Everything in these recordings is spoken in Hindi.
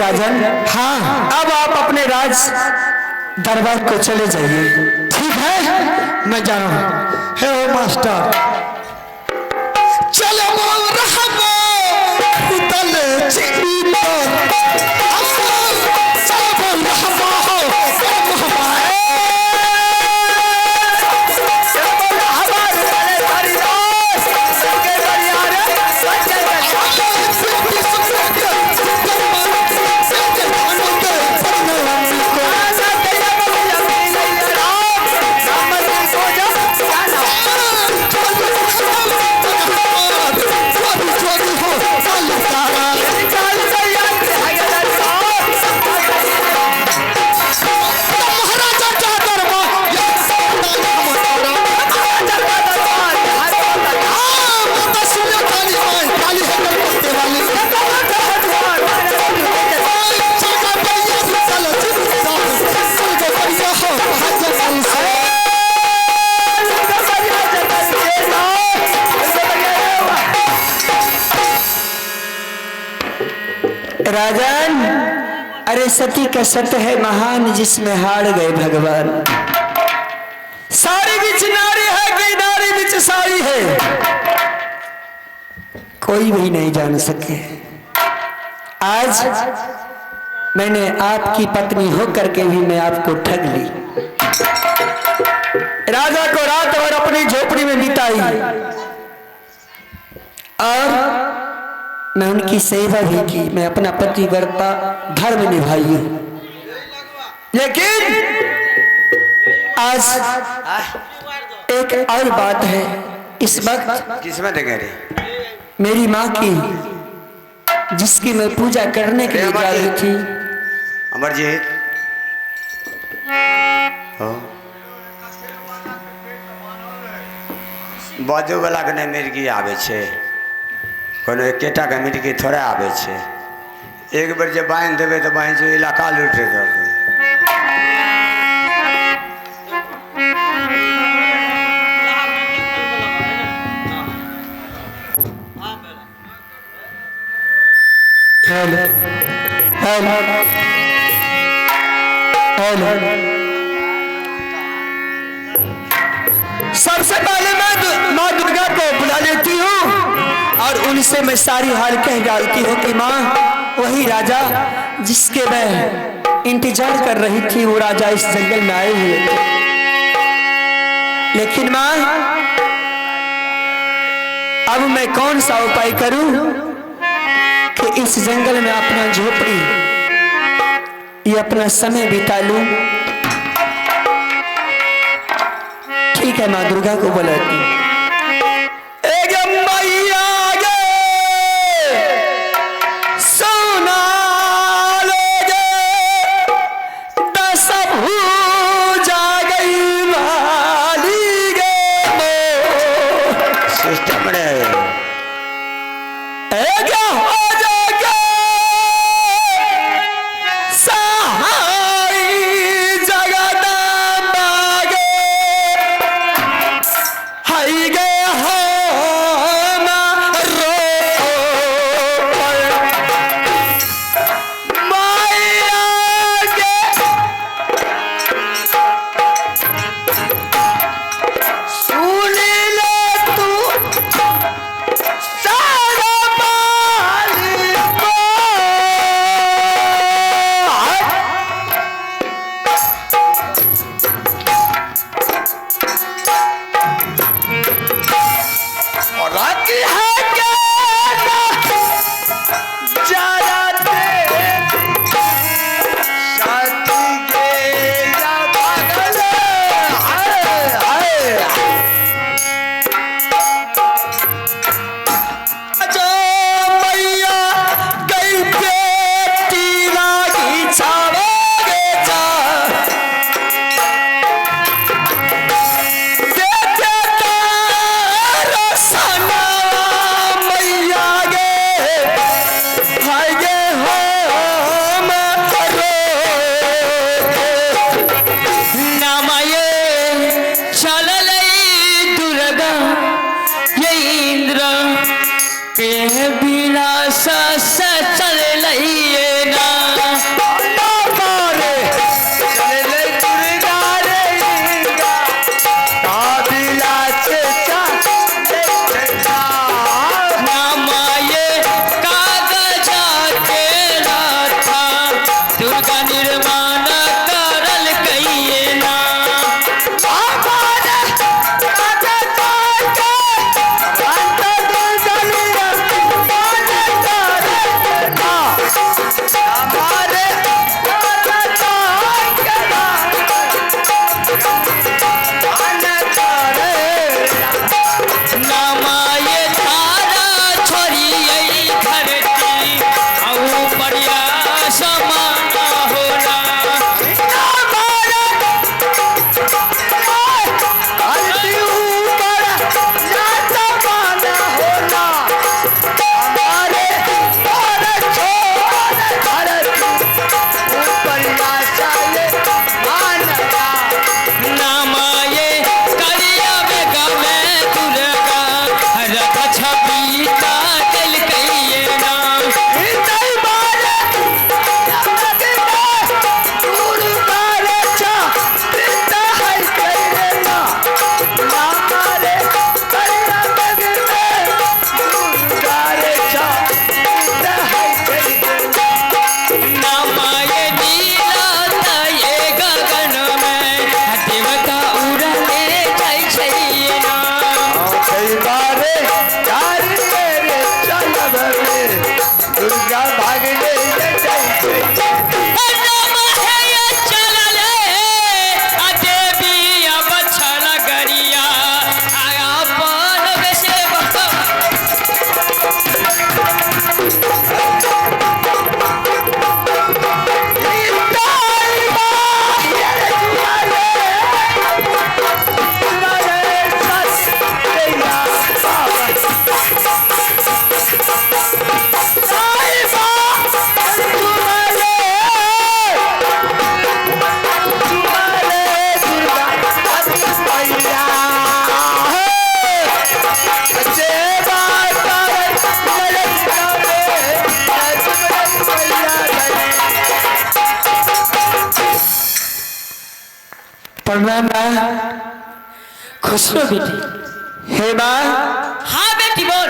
राजन। हाँ, अब आप अपने राज दरबार को चले जाइए। ठीक है, मैं जा रहा हूँ। हे ओ मास्टर, चलो राजन, अरे सती का सत्य है महान, जिसमें हार गए भगवान। सारी बिच नारी है कि नारी बिच सारी है, कोई भी नहीं जान सके। आज मैंने आपकी पत्नी होकर के भी मैं आपको ठग ली। राजा को रात और अपनी झोपड़ी में बिताई और मैं उनकी सेवा भी की, मैं अपना पतिव्रता धर्म निभाई हूं। लेकिन आज एक और बात है। इस वक्त किसमें देंगे मेरी माँ की, जिसकी मैं पूजा करने के लिए जा रही थी। अमरजीत, बाजू वाला के नहीं मिर्गी आवे छे, कोनो एकेटा के मिर्गी थोड़ा आवे छे। एक बार जब बांध देवे तो बांध से इलाका लूटे कर दे। हेलो हेलो हेलो, सबसे पहले मैं माँ दुर्गा को बुला लेती हूँ और उनसे मैं सारी हाल कह डालती हूँ कि माँ, वही राजा जिसके मैं इंतजार कर रही थी, वो राजा इस जंगल में आए हुए थे। लेकिन माँ, अब मैं कौन सा उपाय करूं कि इस जंगल में अपना झोपड़ी, ये अपना समय बिता लूं। ठीक है, माँ दुर्गा को बुलाती। बिना चल लइए ना। प्रणाम माँ। खुश हो बेटी। हे माँ। हाँ बेटी बोल।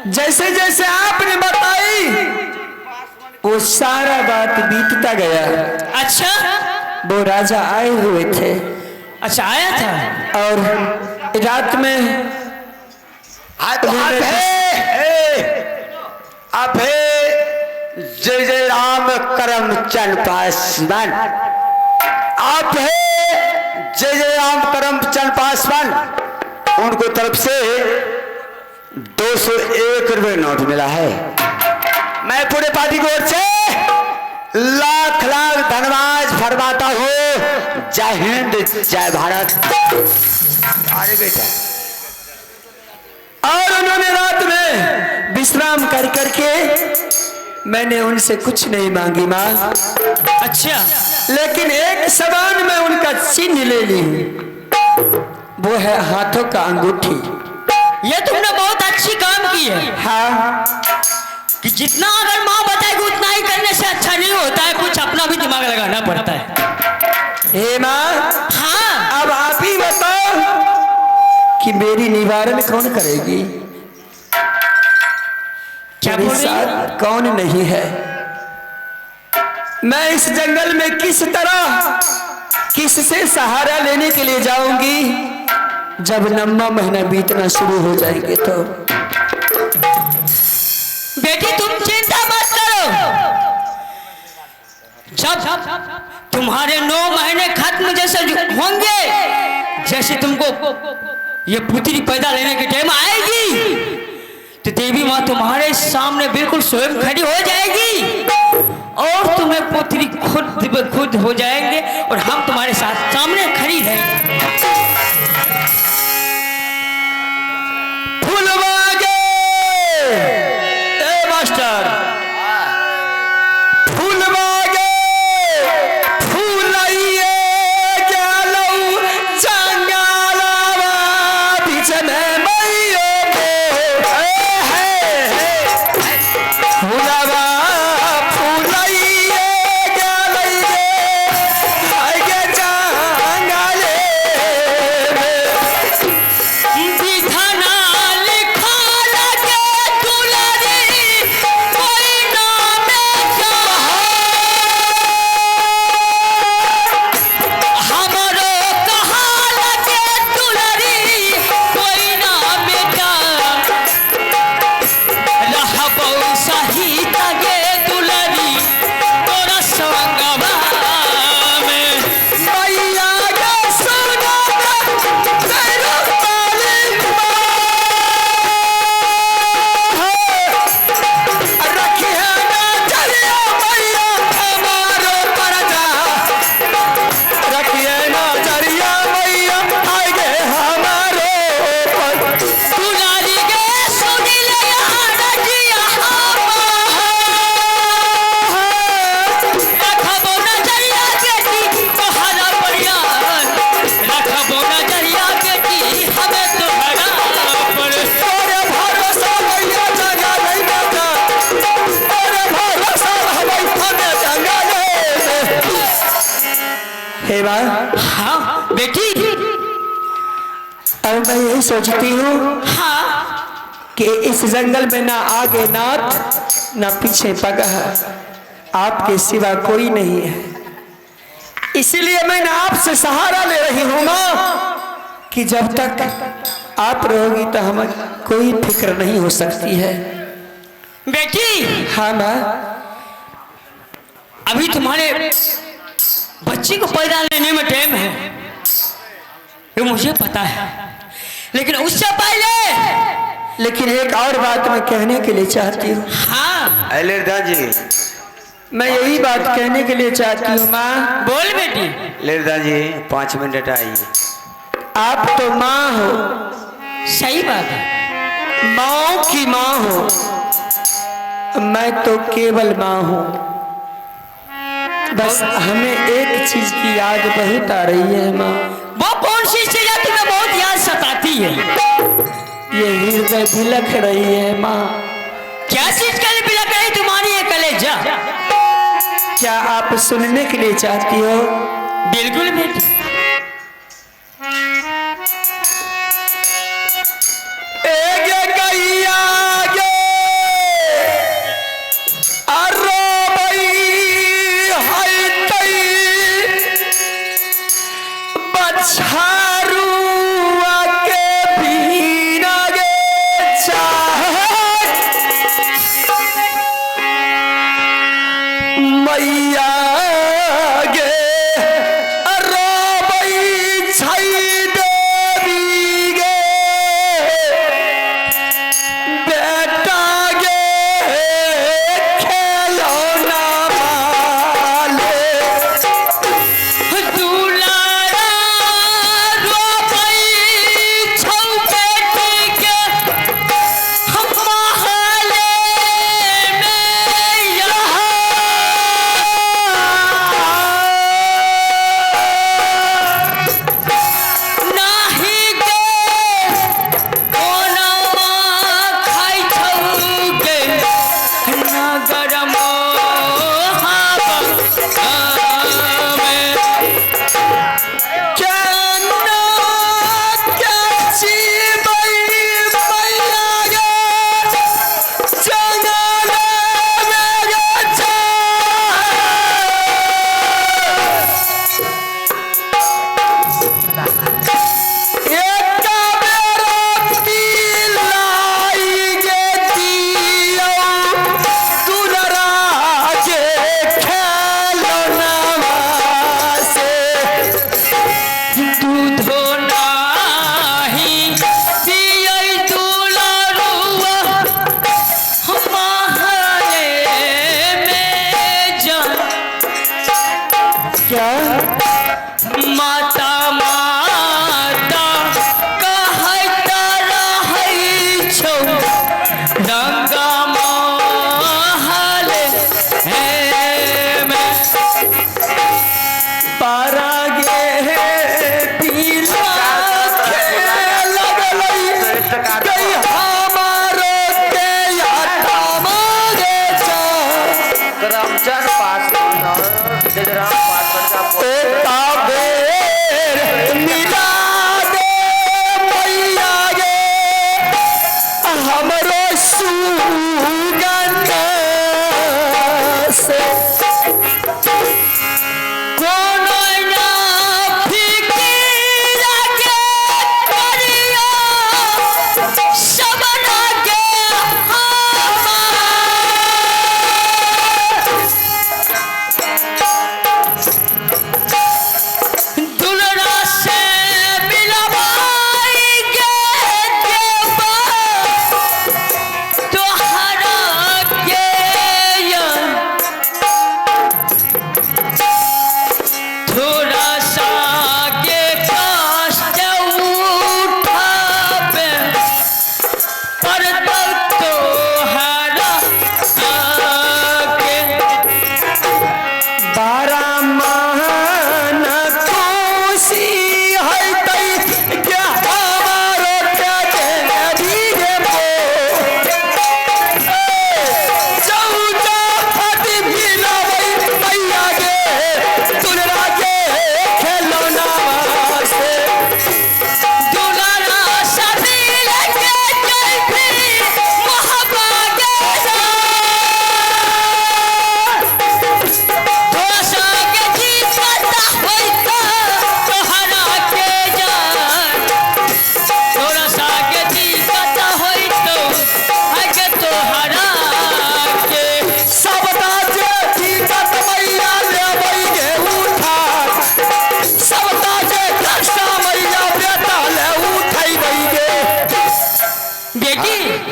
जैसे जैसे आपने बताई वो सारा बात बीतता गया। अच्छा वो राजा आए हुए थे। अच्छा आया था। और रात में आप जय जय राम करमचंद पासवान। आप है जय जय राम करमचंद पासवान। उनको तरफ से 201 रुपये नोट मिला है। मैं पूरे पार्टी की ओर से लाख लाख धन्यवाद फरमाता हूँ। जय हिंद जय भारत। अरे बेटा। और उन्होंने रात में विश्राम कर करके मैंने उनसे कुछ नहीं मांगी माँ। अच्छा लेकिन एक सामान में उनका चिन्ह ले ली। वो है हाथों का अंगूठी। ये तुमने बहुत अच्छी काम की है। हाँ कि जितना अगर माँ बताएगी उतना ही करने से अच्छा नहीं होता है, कुछ अपना भी दिमाग लगाना पड़ता है। हे माँ। हाँ अब आप ही बताओ कि मेरी निवारण कौन करेगी? क्या मेरे बोल रही हो? साथ कौन नहीं है? मैं इस जंगल में किस तरह किससे सहारा लेने के लिए जाऊंगी? जब 9वां महीना बीतना शुरू हो जाएंगे तो। बेटी तुम चिंता मत करो। जब तुम्हारे 9 महीने खत्म जैसे होंगे, जैसे तुमको ये पुत्री पैदा लेने के टाइम आएगी तो देवी माँ तुम्हारे सामने बिल्कुल स्वयं खड़ी हो जाएगी और तुम्हें पुत्री खुद हो जाएंगे और हम तुम्हारे साथ सामने खड़ी रहेंगे। फूलबागे ए मास्टर। फूलबागे फूलइए गेलौ जंगलवा बिचने मैयो फूलबा फूलइए गेलौ आगे जंगले विधाना लिखा लगे दुलारी कोई नाम क्या हमारो कहा लगे दुलारी कोई नाम क्या रहबो सही तगे दुलारी तोरा संगवा में मैया गे सोना तेरा पाली रखी है ना चलिया मैया हमारो परजा। रखी है ना चलिया मैया आगे हमारो पर। दुलारी गे सुनी ले रजिया रखबो नजरिया बेटी तोहरा बढ़िया रखबो नजरिया बेटी हमें तोहरा पर। तोरे भरोसा मैया जगा नहीं बेटा। तोरे भरोसा हमें हमें जगा ले। हे माँ। हाँ बेटी। अब मैं यही सोचती हूँ हाँ कि इस जंगल में ना आगे नाथ ना पीछे पगह, आपके सिवा कोई नहीं है। इसीलिए मैंने आपसे सहारा ले रही हूँ माँ कि जब तक आप रहोगी तो हमें कोई फिक्र नहीं हो सकती है। बेटी हाँ माँ। अभी तुम्हारे बच्ची को पैदा लेने में टाइम है, ये मुझे पता है, लेकिन उससे पहले लेकिन एक और बात मैं कहने के लिए चाहती हूँ। हाँ अलीरदा जी। मैं यही बात कहने के लिए चाहती हूँ माँ। बोल बेटी। अलीरदा जी 5 मिनट आइए। आप तो माँ हो, सही बात है। माँ की माँ हो, मैं तो केवल माँ हूँ। बस हमें एक चीज की याद बहुत आ रही है माँ। वो कौन सी चीज है तुम्हें बहुत याद सताती है? ये हृदय बिलख रही है माँ। क्या चीज के लिए बिलक रही तुम्हारी ये कलेजा? क्या आप सुनने के लिए चाहती हो? बिल्कुल बेटी।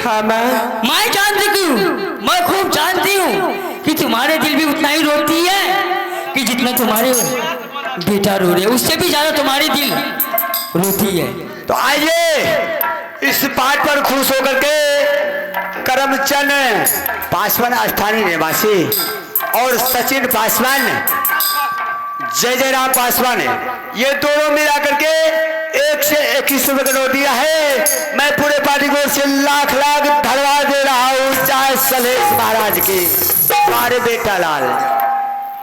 हाँ मैं जानती हूँ, मैं खूब जानती हूँ कि तुम्हारे दिल भी उतना ही रोती है कि जितना तुम्हारे बेटा रो रहे, उससे भी ज्यादा तुम्हारी दिल रोती है। तो आइए इस पाठ पर खुश होकर के करमचंद पासवान स्थानीय निवासी और सचिन पासवान, जय जय राम पासवान, ये दोनों मिला करके 1 से 21 रुपए का नोट दिया है। मैं पूरे पार्टी को से लाख लाख धन्यवाद दे रहा हूँ। चाहे सलेश महाराज की, हमारे बेटा लाल।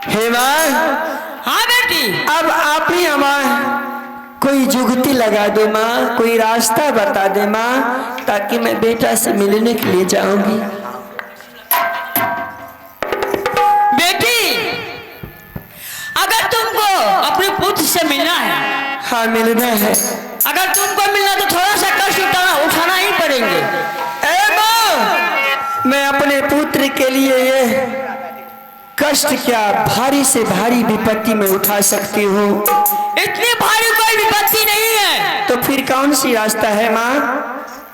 हे माँ, हाँ बेटी। अब आप ही हमारे कोई जुगती लगा दो माँ, कोई रास्ता बता दे माँ, ताकि मैं बेटा से मिलने के लिए जाऊंगी। बेटी, अगर तुमको अपने पुत्र से मिलना है, हाँ मिलना है। अगर तुमको मिलना तो थोड़ा सा कष्ट उठाना ही पड़ेंगे। ए माँ, मैं अपने पुत्र के लिए ये कष्ट क्या भारी से भारी विपत्ति में उठा सकती हूँ। इतनी भारी कोई विपत्ति नहीं है। तो फिर कौन सी रास्ता है माँ?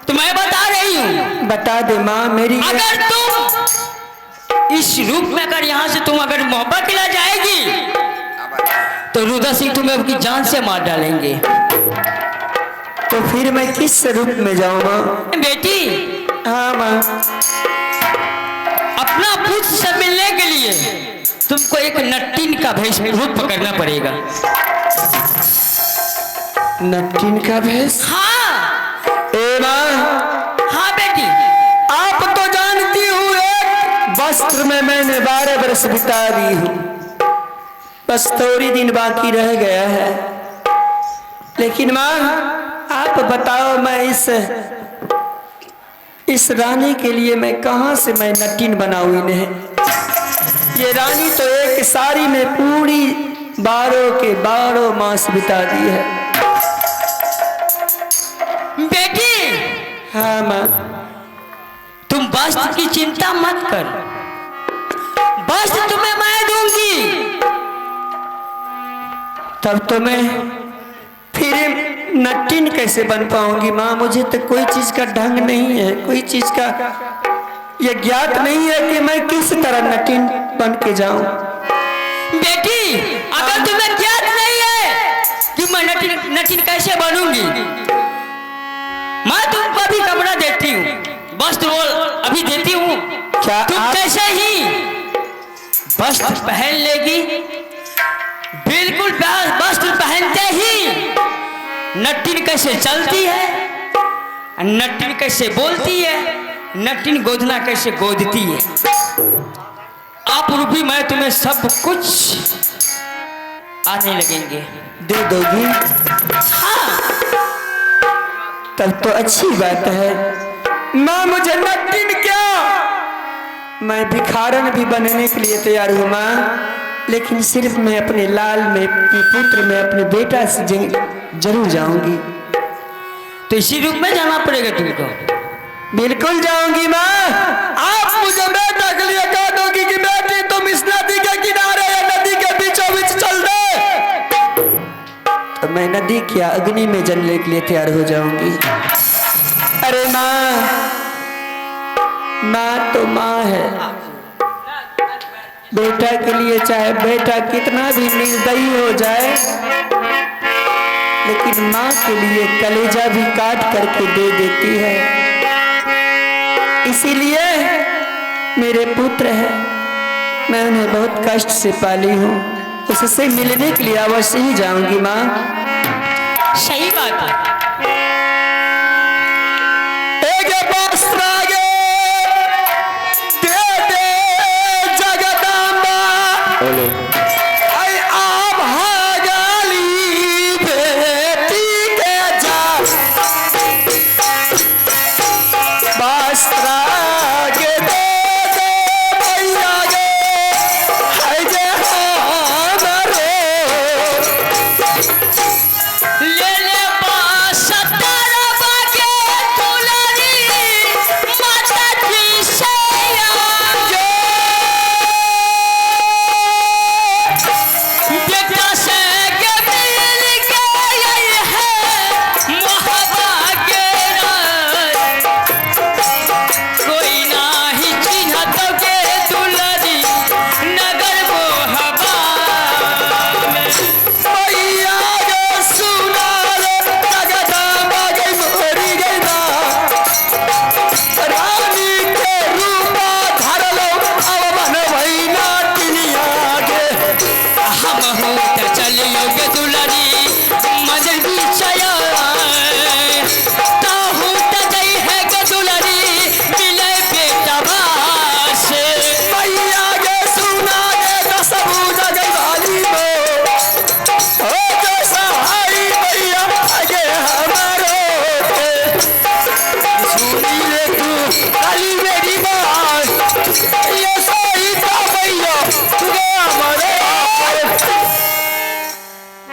तो मैं बता रही हूँ, बता दे माँ। मेरी अगर तुम इस रूप में अगर यहाँ से तुम अगर मोहब्बत खिला जाएगी तो रुद्र सिंह तुम्हें अपनी जान से मार डालेंगे। तो फिर मैं किस रूप में जाऊँ माँ? बेटी, हाँ माँ। अपना पुत्र से मिलने के लिए तुमको एक नट्टिन का भेष रूप पकड़ना पड़ेगा। नट्टिन का भेष? हाँ। ए माँ, हाँ बेटी। आप तो जानती हूँ एक वस्त्र में मैंने 12 वर्ष बिता दी हूँ, बस थोड़ी दिन बाकी रह गया है। लेकिन माँ आप बताओ, मैं इस रानी के लिए मैं कहाँ से मैं नट्टिन बनाऊँ इन्हें? ये रानी तो एक साड़ी में पूरी 12 के 12 मास बिता दी है। बेटी, हाँ माँ। तुम वस्त्र की चिंता मत कर, वस्त्र तुम्हें मैं दूंगी। तब तो मैं फिर नट्टिन कैसे बन पाऊंगी माँ? मुझे तो कोई चीज का ढंग नहीं है, कोई चीज का ये ज्ञात नहीं है कि मैं किस तरह नट्टिन बन के जाऊं। बेटी, अगर तुम्हें ज्ञात नहीं है कि मैं नट्टिन कैसे बनूंगी, मैं तुमको अभी कपड़ा देती हूँ, वस्त्र अभी देती हूँ। क्या तुम कैसे ही वस्त्र पहन लेगी, बिल्कुल वस्त्र पहनते ही नट्टिन कैसे चलती है, नट्टिन कैसे बोलती है, नट्टिन गोदना कैसे गोदती है, आप रूपी मैं तुम्हें सब कुछ आने लगेंगे। दे दोगी? हाँ। तब तो अच्छी बात है माँ। मुझे नट्टिन क्या, मैं भिखारन भी बनने के लिए तैयार हूँ माँ, लेकिन सिर्फ मैं अपने लाल में, अपने पुत्र में, अपने बेटा से जरूर जाऊंगी। तो इसी रूप में जाना पड़ेगा तुमको। बिल्कुल जाऊंगी माँ। आप मुझे बेटा के लिए कह दोगी कि बेटी तुम इस नदी के किनारे या नदी के बीचों बीच चल दे, तो मैं नदी की अग्नि में जलने के लिए तैयार हो जाऊंगी। अरे माँ, माँ तो माँ है। बेटा के लिए चाहे बेटा कितना भी निर्दयी हो जाए, लेकिन माँ के लिए कलेजा भी काट करके दे देती है। इसीलिए मेरे पुत्र है, मैं उन्हें बहुत कष्ट से पाली हूँ, उससे मिलने के लिए अवश्य ही जाऊंगी माँ। सही बात है। ले ले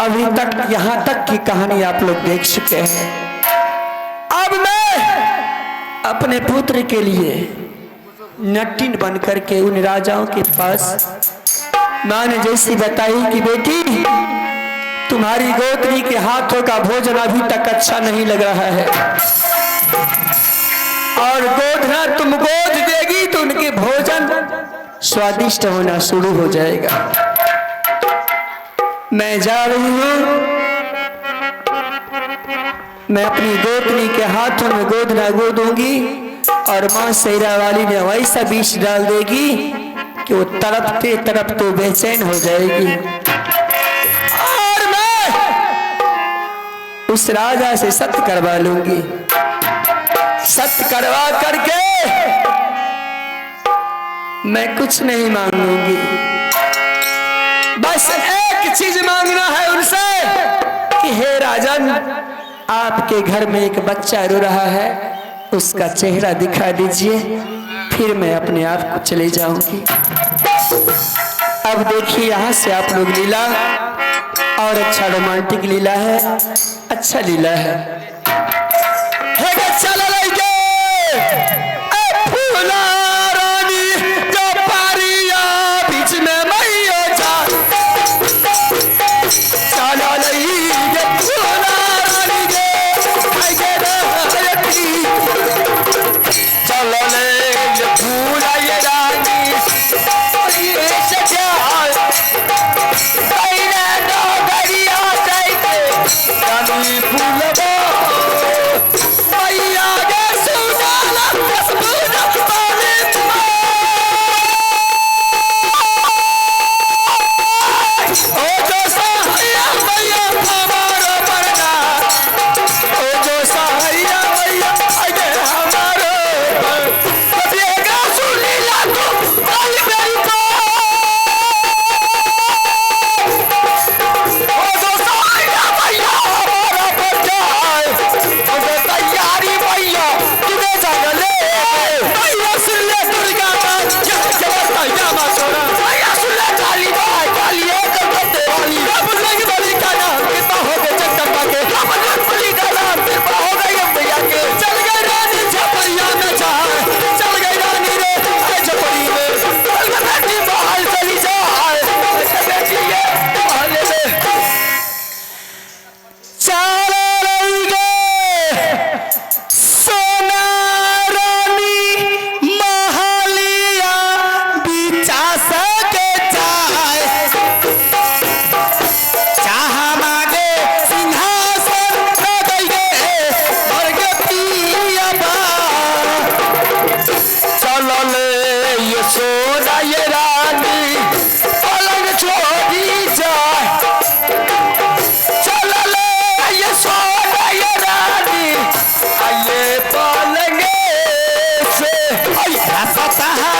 अभी तक यहाँ तक की कहानी आप लोग देख चुके हैं। अब मैं अपने पुत्र के लिए नटिन बन करके उन राजाओं के पास माँ ने जैसी बताई कि बेटी तुम्हारी गोत्री के हाथों का भोजन अभी तक अच्छा नहीं लग रहा है, और गोधना तुम गोद देगी तो उनके भोजन स्वादिष्ट होना शुरू हो जाएगा। मैं जा रही हूँ, मैं अपनी गोतनी के हाथों में गोदना गोदूंगी और माँ शेरा वाली ने वैसा बीज डाल देगी कि वो तड़पते बेचैन हो जाएगी, और मैं उस राजा से सत्य करवा लूंगी। सत्य करवा करके मैं कुछ नहीं मांगूंगी, बस एक चीज मांगना है उनसे कि हे राजन, आपके घर में एक बच्चा रो रहा है, उसका चेहरा दिखा दीजिए, फिर मैं अपने आप को चले जाऊंगी। अब देखिए यहाँ से आप लोग लीला, और अच्छा रोमांटिक लीला है, अच्छा लीला है। चल सहारा